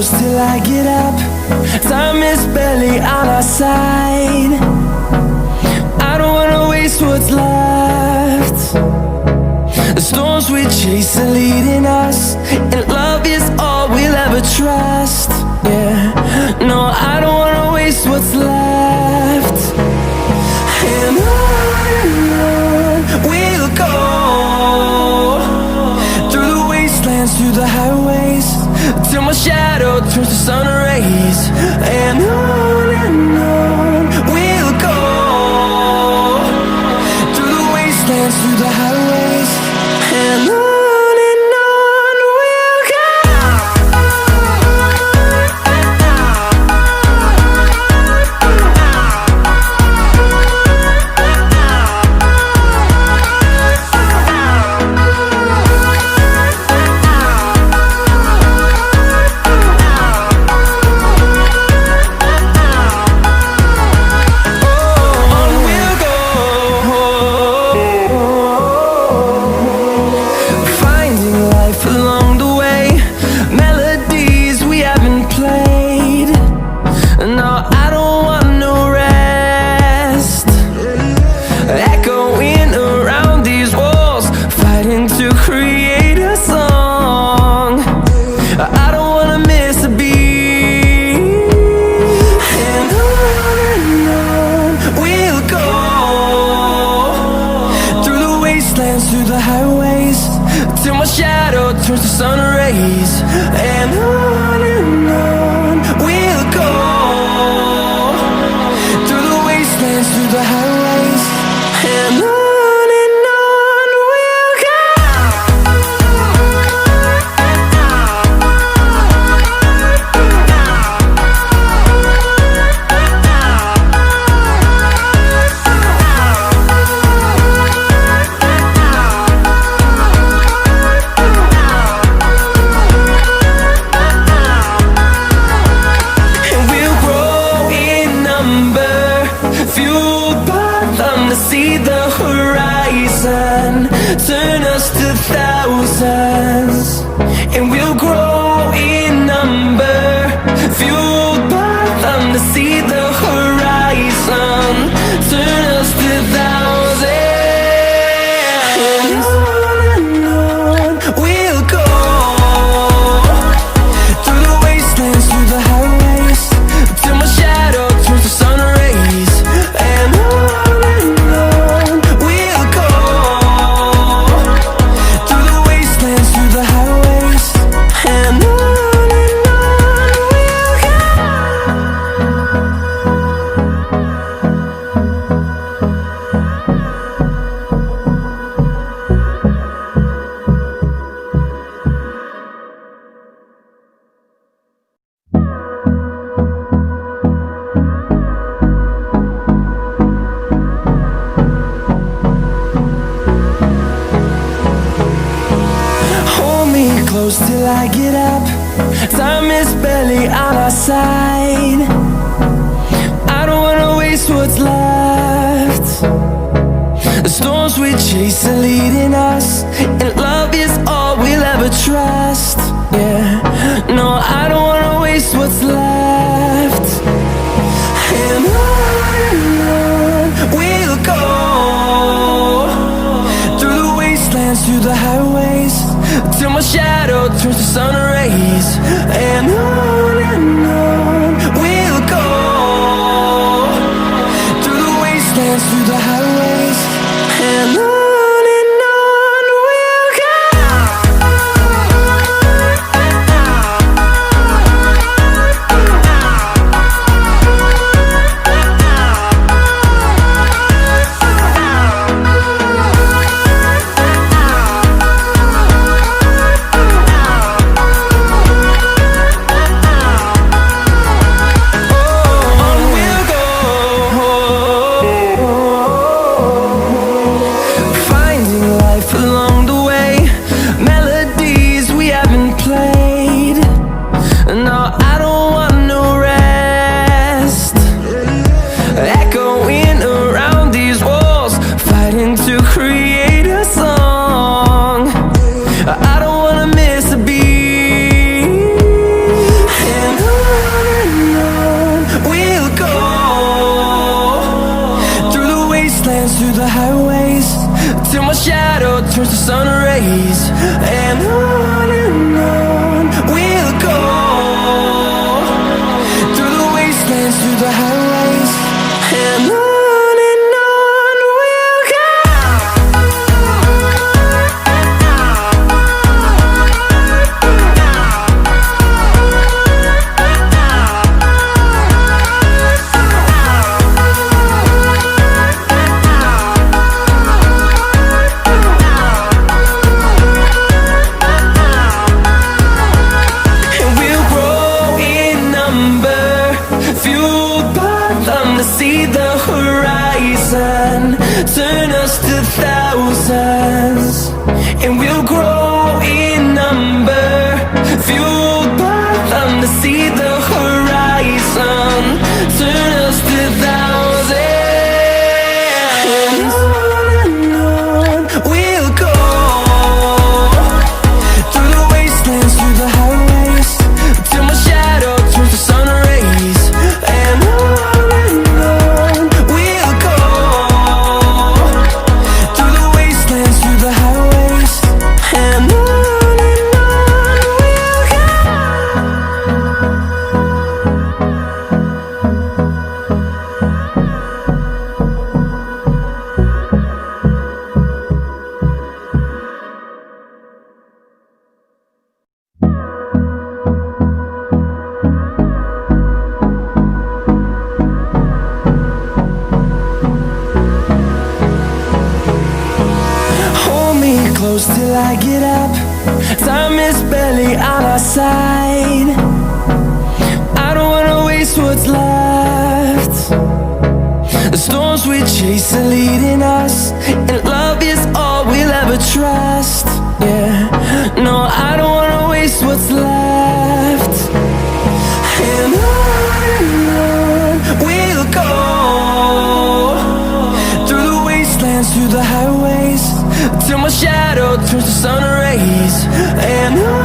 close till I get up. Time is barely on our side. I don't wanna waste what's left. The storms we chase are leading us, and love is all we'll ever trust. Yeah, no, I don't wanna waste what's left. And on we'll go, through the wastelands, through the highways, till my shadow turns to sun rays. And on we'll go, through the wastelands, through the highways, and on we'll go. Through the highways, till my shadow turns to sun rays. And on we'll go, through the wastelands, through the highways, and on we'll go. See the horizon, turn us to thousands, and we'll grow in number, fueled by them to see the horizon, turn us to thousands, and on we'll go, through the wastelands, through the highways, till my shadow turns to sun rays. And close till I get up. Time is barely on our side. I don't wanna waste what's left. The storms we chase are leading us, and love is all we'll ever trust. Yeah, no, I don't wanna waste what's left. And on we'll go, through the wastelands, through the highways, till my shadow turns to sun rays. And on we'll go, through the wastelands, through the highways, and on we'll go. sun rays. And on we'll go, through the wastelands, through the highways. And on we'll go. See the horizon, turn us to thousands, and we'll grow in number, fueled by them to see the horizon, turn us to thousands, and on we'll go, through the wastelands, through the highways, till my shadow turns to sun rays. And on close till I get up. Time is barely on our side. I don't wanna waste what's left. The storms we chase are leading us, and love is all we'll ever trust. Yeah, no, I don't wanna waste what's left. And on we'll go, through the wastelands, through the highways, till my shadow turns to sun rays. And on